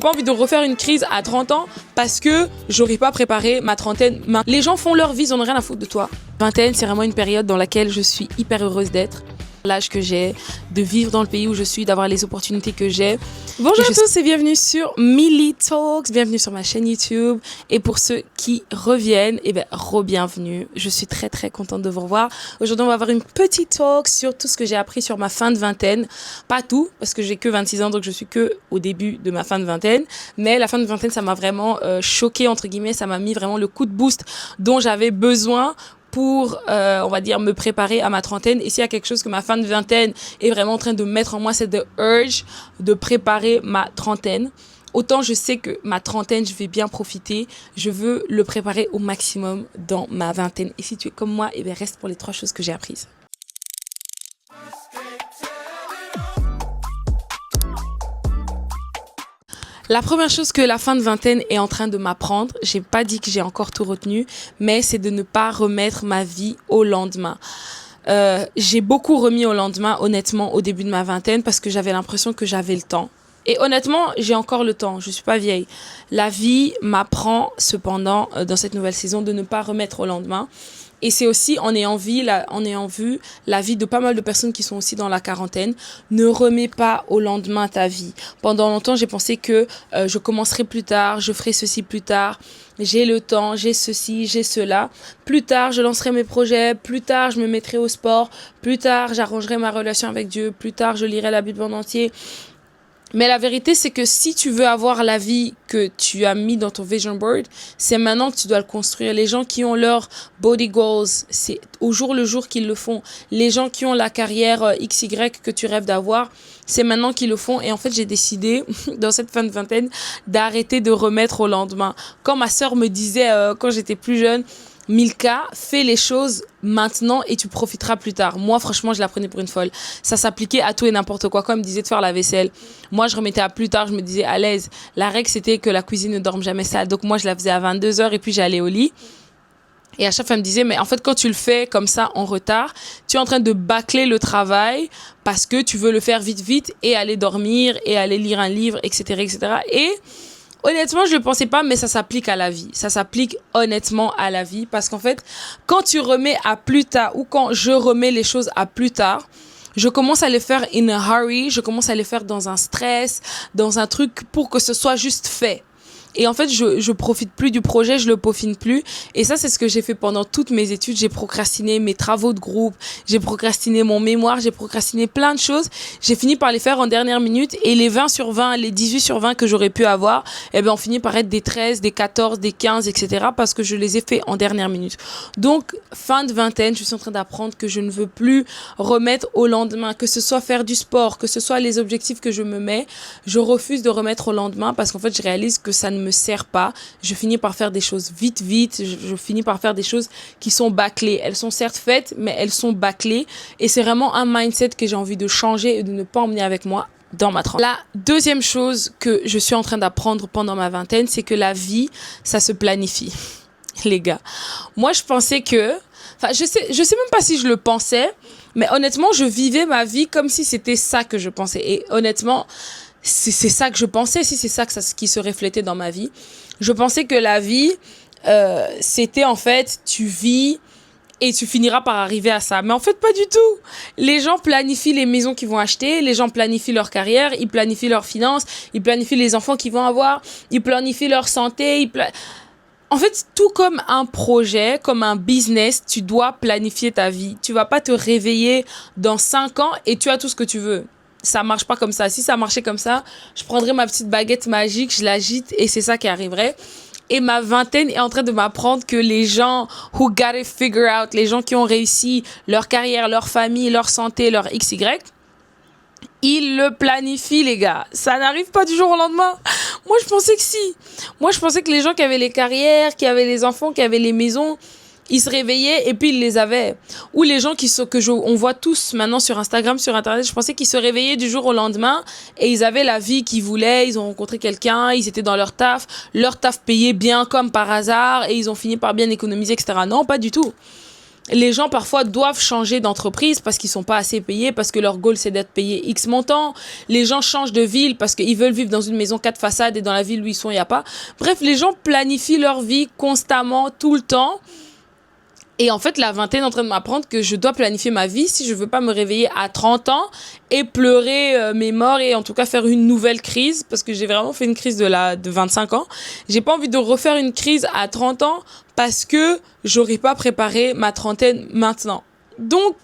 Pas envie de refaire une crise à 30 ans parce que j'aurais pas préparé ma trentaine. Les gens font leur vie, ils en ont rien à foutre de toi. Vingtaine, c'est vraiment une période dans laquelle je suis hyper heureuse d'être. L'âge que j'ai, de vivre dans le pays où je suis, d'avoir les opportunités que j'ai. Bonjour à tous et bienvenue sur Millie Talks, bienvenue sur ma chaîne YouTube. Et pour ceux qui reviennent, re-bienvenue. Je suis très très contente de vous revoir. Aujourd'hui, on va avoir une petite talk sur tout ce que j'ai appris sur ma fin de vingtaine. Pas tout, parce que j'ai que 26 ans, donc je suis que au début de ma fin de vingtaine. Mais la fin de vingtaine, ça m'a vraiment choquée, entre guillemets, ça m'a mis vraiment le coup de boost dont j'avais besoin pour, on va dire, me préparer à ma trentaine. Et s'il y a quelque chose que ma fin de vingtaine est vraiment en train de mettre en moi, c'est de urge de préparer ma trentaine. Autant je sais que ma trentaine, je vais bien profiter. Je veux le préparer au maximum dans ma vingtaine. Et si tu es comme moi, reste pour les 3 choses que j'ai apprises. La première chose que la fin de vingtaine est en train de m'apprendre, j'ai pas dit que j'ai encore tout retenu, mais c'est de ne pas remettre ma vie au lendemain. J'ai beaucoup remis au lendemain, honnêtement, au début de ma vingtaine, parce que j'avais l'impression que j'avais le temps. Et honnêtement, j'ai encore le temps, je suis pas vieille. La vie m'apprend cependant, dans cette nouvelle saison, de ne pas remettre au lendemain. Et c'est aussi en ayant vu la vie de pas mal de personnes qui sont aussi dans la quarantaine. Ne remets pas au lendemain ta vie. Pendant longtemps, j'ai pensé que je commencerai plus tard, je ferai ceci plus tard. J'ai le temps, j'ai ceci, j'ai cela. Plus tard, je lancerai mes projets. Plus tard, je me mettrai au sport. Plus tard, j'arrangerai ma relation avec Dieu. Plus tard, je lirai la Bible en entier. Mais la vérité, c'est que si tu veux avoir la vie que tu as mis dans ton vision board, c'est maintenant que tu dois le construire. Les gens qui ont leurs body goals, c'est au jour le jour qu'ils le font. Les gens qui ont la carrière XY que tu rêves d'avoir, c'est maintenant qu'ils le font. Et en fait, j'ai décidé, dans cette fin de vingtaine, d'arrêter de remettre au lendemain. Quand ma sœur me disait, quand j'étais plus jeune, Milka, fais les choses maintenant et tu profiteras plus tard. Moi, franchement, je la prenais pour une folle. Ça s'appliquait à tout et n'importe quoi. Comme elle me disait de faire la vaisselle. Moi, je remettais à plus tard. Je me disais à l'aise. La règle, c'était que la cuisine ne dorme jamais sale. Donc, moi, je la faisais à 22h et puis j'allais au lit. Et à chaque fois, elle me disait, mais en fait, quand tu le fais comme ça, en retard, tu es en train de bâcler le travail parce que tu veux le faire vite, vite et aller dormir et aller lire un livre, etc., etc. Et honnêtement, je ne le pensais pas, mais ça s'applique à la vie. Ça s'applique honnêtement à la vie parce qu'en fait, quand tu remets à plus tard ou quand je remets les choses à plus tard, je commence à les faire in a hurry, je commence à les faire dans un stress, dans un truc pour que ce soit juste fait. Et en fait, je profite plus du projet, je le peaufine plus. Et ça, c'est ce que j'ai fait pendant toutes mes études. J'ai procrastiné mes travaux de groupe, j'ai procrastiné mon mémoire, j'ai procrastiné plein de choses. J'ai fini par les faire en dernière minute. Et les 20 sur 20, les 18 sur 20 que j'aurais pu avoir, on finit par être des 13, des 14, des 15, etc. parce que je les ai fait en dernière minute. Donc, fin de vingtaine, je suis en train d'apprendre que je ne veux plus remettre au lendemain, que ce soit faire du sport, que ce soit les objectifs que je me mets. Je refuse de remettre au lendemain parce qu'en fait, je réalise que ça ne me sert pas. Je finis par faire des choses vite. Je finis par faire des choses qui sont bâclées. Elles sont certes faites, mais elles sont bâclées. Et c'est vraiment un mindset que j'ai envie de changer et de ne pas emmener avec moi dans ma trentaine. La deuxième chose que je suis en train d'apprendre pendant ma vingtaine, c'est que la vie, ça se planifie. Les gars. Moi, je pensais que... je sais même pas si je le pensais, mais honnêtement, je vivais ma vie comme si c'était ça que je pensais. Et honnêtement, c'est ça que je pensais, si c'est ça qui se reflétait dans ma vie. Je pensais que la vie, c'était en fait, tu vis et tu finiras par arriver à ça. Mais en fait, pas du tout. Les gens planifient les maisons qu'ils vont acheter, les gens planifient leur carrière, ils planifient leurs finances, ils planifient les enfants qu'ils vont avoir, ils planifient leur santé, En fait, tout comme un projet, comme un business, tu dois planifier ta vie. Tu vas pas te réveiller dans 5 ans et tu as tout ce que tu veux. Ça marche pas comme ça. Si ça marchait comme ça, je prendrais ma petite baguette magique, je l'agite et c'est ça qui arriverait. Et ma vingtaine est en train de m'apprendre que les gens who got it figure out, les gens qui ont réussi leur carrière, leur famille, leur santé, leur XY, ils le planifient, les gars. Ça n'arrive pas du jour au lendemain. Moi, je pensais que si. Moi, je pensais que les gens qui avaient les carrières, qui avaient les enfants, qui avaient les maisons, ils se réveillaient et puis ils les avaient. Ou les gens on voit tous maintenant sur Instagram, sur Internet, je pensais qu'ils se réveillaient du jour au lendemain et ils avaient la vie qu'ils voulaient, ils ont rencontré quelqu'un, ils étaient dans leur taf payait bien comme par hasard et ils ont fini par bien économiser, etc. Non, pas du tout. les gens parfois doivent changer d'entreprise parce qu'ils sont pas assez payés, parce que leur goal c'est d'être payé X montant. Les gens changent de ville parce qu'ils veulent vivre dans une maison 4 façades et dans la ville où ils sont, il n'y a pas. Bref, les gens planifient leur vie constamment, tout le temps. Et en fait, la vingtaine est en train de m'apprendre que je dois planifier ma vie si je veux pas me réveiller à 30 ans et pleurer mes morts et en tout cas faire une nouvelle crise, parce que j'ai vraiment fait une crise de 25 ans. J'ai pas envie de refaire une crise à 30 ans parce que j'aurais pas préparé ma trentaine maintenant. Donc,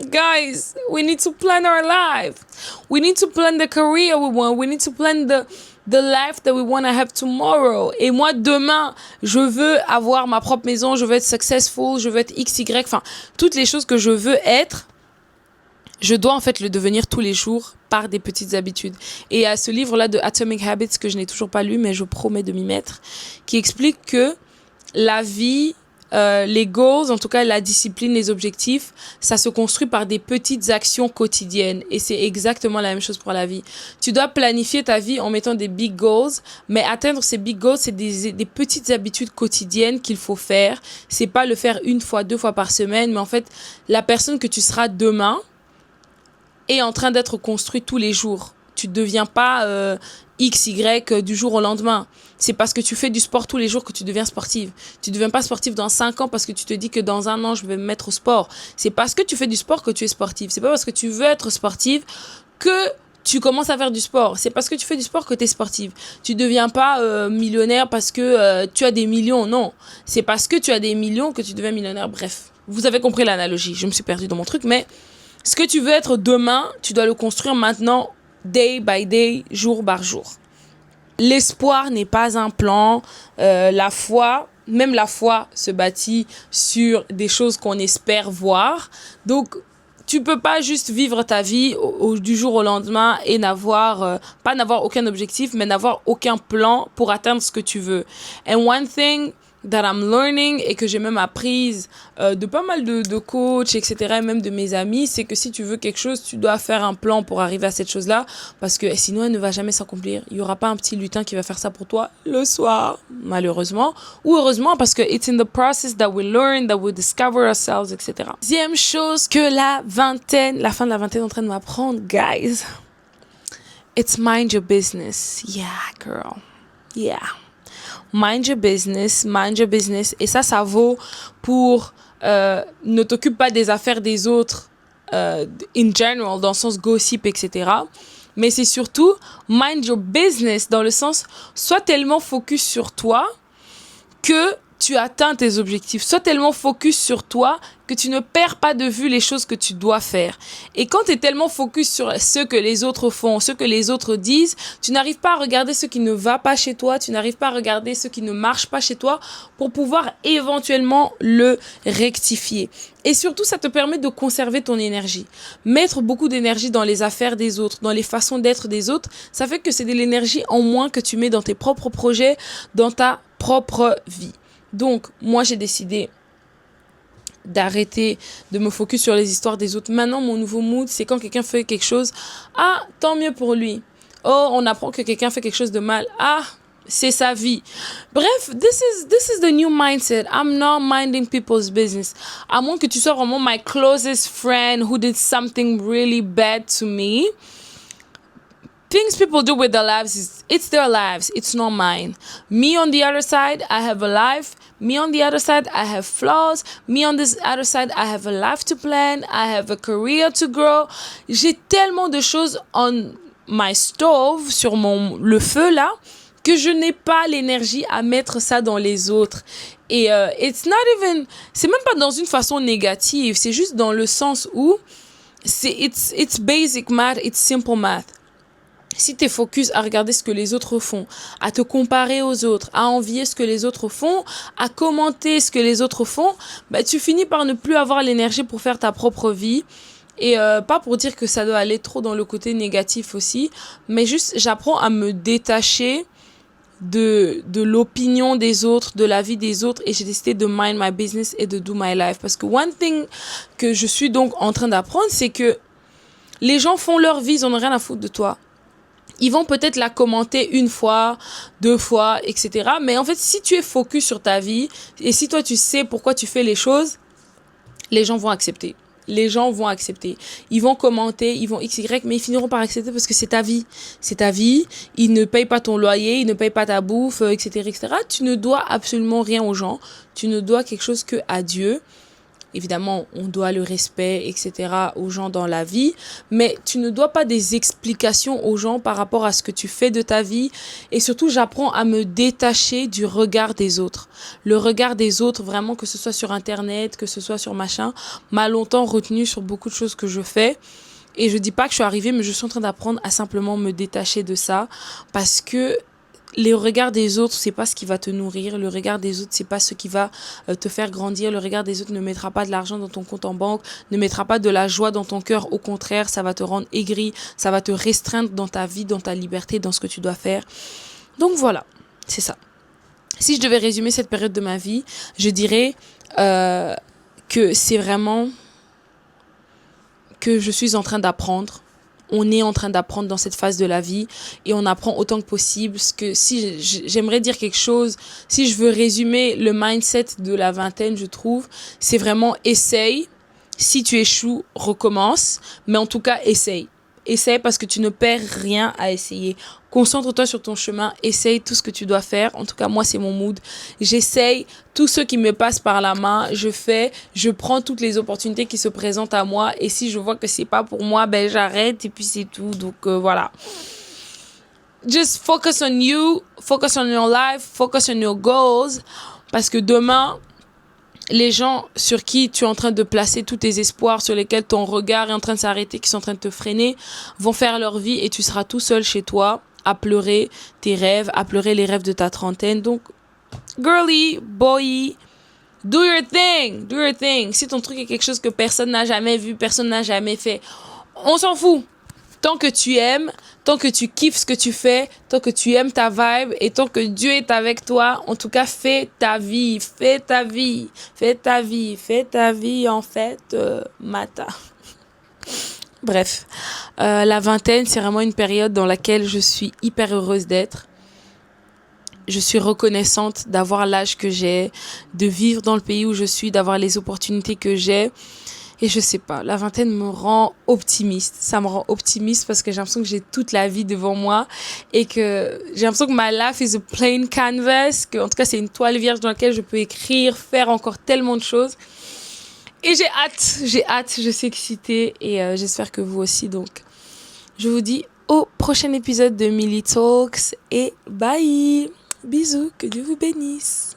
guys, we need to plan our life. We need to plan the career we want. We need to plan the life that we want to have tomorrow. Et moi, demain, je veux avoir ma propre maison, je veux être successful, je veux être XY, enfin, toutes les choses que je veux être, je dois en fait le devenir tous les jours par des petites habitudes. Et il y a ce livre-là de Atomic Habits que je n'ai toujours pas lu, mais je promets de m'y mettre, qui explique que la vie, les goals, en tout cas la discipline, les objectifs, ça se construit par des petites actions quotidiennes. Et c'est exactement la même chose pour la vie. Tu dois planifier ta vie en mettant des big goals, mais atteindre ces big goals, c'est des petites habitudes quotidiennes qu'il faut faire. C'est pas le faire 1 fois, 2 fois par semaine, mais en fait, la personne que tu seras demain est en train d'être construite tous les jours. Tu ne deviens pas XY du jour au lendemain. C'est parce que tu fais du sport tous les jours que tu deviens sportive. Tu ne deviens pas sportive dans 5 ans parce que tu te dis que dans 1 an, je vais me mettre au sport. C'est parce que tu fais du sport que tu es sportive. C'est pas parce que tu veux être sportive que tu commences à faire du sport. C'est parce que tu fais du sport que tu es sportive. Tu ne deviens pas millionnaire parce que tu as des millions. Non. C'est parce que tu as des millions que tu deviens millionnaire. Bref, vous avez compris l'analogie. Je me suis perdue dans mon truc, mais ce que tu veux être demain, tu dois le construire maintenant, day by day, jour par jour. L'espoir n'est pas un plan. La foi, même la foi se bâtit sur des choses qu'on espère voir. Donc, tu peux pas juste vivre ta vie du jour au lendemain et pas n'avoir aucun objectif, mais n'avoir aucun plan pour atteindre ce que tu veux. And one thing that I'm learning et que j'ai même apprise de pas mal de coachs, etc., et même de mes amis, c'est que si tu veux quelque chose, tu dois faire un plan pour arriver à cette chose-là, parce que sinon elle ne va jamais s'accomplir. Il y aura pas un petit lutin qui va faire ça pour toi le soir, malheureusement, ou heureusement, parce que it's in the process that we learn, that we discover ourselves, etc. Deuxième chose que la fin de la vingtaine est en train de m'apprendre, guys, it's mind your business. Yeah, girl. Yeah. Mind your business. Et ça vaut pour ne t'occupe pas des affaires des autres in general, dans le sens gossip, etc. Mais c'est surtout mind your business dans le sens, sois tellement focus sur toi que tu atteins tes objectifs. Sois tellement focus sur toi que tu ne perds pas de vue les choses que tu dois faire. Et quand tu es tellement focus sur ce que les autres font, ce que les autres disent, tu n'arrives pas à regarder ce qui ne va pas chez toi, tu n'arrives pas à regarder ce qui ne marche pas chez toi pour pouvoir éventuellement le rectifier. Et surtout, ça te permet de conserver ton énergie. Mettre beaucoup d'énergie dans les affaires des autres, dans les façons d'être des autres, ça fait que c'est de l'énergie en moins que tu mets dans tes propres projets, dans ta propre vie. Donc, moi, j'ai décidé d'arrêter de me focus sur les histoires des autres. Maintenant, mon nouveau mood, c'est quand quelqu'un fait quelque chose, ah, tant mieux pour lui. Oh, on apprend que quelqu'un fait quelque chose de mal. Ah, c'est sa vie. Bref, this is the new mindset. I'm not minding people's business. À moins que tu sois vraiment my closest friend who did something really bad to me. Things people do with their lives, it's their lives. It's not mine. Me on the other side, I have a life. Me on the other side, I have flaws. Me on this other side, I have a life to plan. I have a career to grow. J'ai tellement de choses on my stove, sur le feu là, que je n'ai pas l'énergie à mettre ça dans les autres. Et c'est même pas dans une façon négative. C'est juste dans le sens où it's basic math, it's simple math. Si tu es focus à regarder ce que les autres font, à te comparer aux autres, à envier ce que les autres font, à commenter ce que les autres font, bah, tu finis par ne plus avoir l'énergie pour faire ta propre vie. Et pas pour dire que ça doit aller trop dans le côté négatif aussi, mais juste j'apprends à me détacher de l'opinion des autres, de la vie des autres, et j'ai décidé de mind my business et de do my life. Parce que one thing que je suis donc en train d'apprendre, c'est que les gens font leur vie, ils n'en ont rien à foutre de toi. Ils vont peut-être la commenter 1 fois, 2 fois, etc. Mais en fait, si tu es focus sur ta vie et si toi, tu sais pourquoi tu fais les choses, les gens vont accepter. Les gens vont accepter. Ils vont commenter, ils vont XY, mais ils finiront par accepter parce que c'est ta vie. C'est ta vie. Ils ne payent pas ton loyer, ils ne payent pas ta bouffe, etc., etc. Tu ne dois absolument rien aux gens. Tu ne dois quelque chose que à Dieu. Évidemment, on doit le respect, etc. aux gens dans la vie, mais tu ne dois pas des explications aux gens par rapport à ce que tu fais de ta vie. Et surtout, j'apprends à me détacher du regard des autres. Le regard des autres, vraiment, que ce soit sur Internet, que ce soit sur machin, m'a longtemps retenu sur beaucoup de choses que je fais. Et je dis pas que je suis arrivée, mais je suis en train d'apprendre à simplement me détacher de ça parce que les regards des autres, c'est pas ce qui va te nourrir. Le regard des autres, c'est pas ce qui va te faire grandir. Le regard des autres ne mettra pas de l'argent dans ton compte en banque, ne mettra pas de la joie dans ton cœur. Au contraire, ça va te rendre aigri, ça va te restreindre dans ta vie, dans ta liberté, dans ce que tu dois faire. Donc voilà, c'est ça. Si je devais résumer cette période de ma vie, je dirais que c'est vraiment que je suis en train d'apprendre. On est en train d'apprendre dans cette phase de la vie et on apprend autant que possible. Parce que si j'aimerais dire quelque chose, si je veux résumer le mindset de la vingtaine, je trouve, c'est vraiment essaye. Si tu échoues, recommence. Mais en tout cas, essaye. Essaye parce que tu ne perds rien à essayer. Concentre-toi sur ton chemin. Essaye tout ce que tu dois faire. En tout cas, moi, c'est mon mood. J'essaye tout ce qui me passe par la main. Je prends toutes les opportunités qui se présentent à moi. Et si je vois que c'est pas pour moi, ben, j'arrête et puis c'est tout. Donc, voilà. Just focus on you. Focus on your life. Focus on your goals. Parce que demain, les gens sur qui tu es en train de placer tous tes espoirs, sur lesquels ton regard est en train de s'arrêter, qui sont en train de te freiner, vont faire leur vie et tu seras tout seul chez toi à pleurer tes rêves, à pleurer les rêves de ta trentaine. Donc, girly, boy, do your thing, do your thing. Si ton truc est quelque chose que personne n'a jamais vu, personne n'a jamais fait, on s'en fout. Tant que tu aimes, tant que tu kiffes ce que tu fais, tant que tu aimes ta vibe et tant que Dieu est avec toi, en tout cas, fais ta vie, fais ta vie, fais ta vie, fais ta vie, en fait, Mata. Bref, la vingtaine, c'est vraiment une période dans laquelle je suis hyper heureuse d'être. Je suis reconnaissante d'avoir l'âge que j'ai, de vivre dans le pays où je suis, d'avoir les opportunités que j'ai. Et je sais pas, la vingtaine me rend optimiste. Ça me rend optimiste parce que j'ai l'impression que j'ai toute la vie devant moi et que j'ai l'impression que ma life is a plain canvas, que en tout cas c'est une toile vierge dans laquelle je peux écrire, faire encore tellement de choses. Et j'ai hâte, je suis excitée et j'espère que vous aussi. Donc, je vous dis au prochain épisode de Millie Talks et bye. Bisous, que Dieu vous bénisse.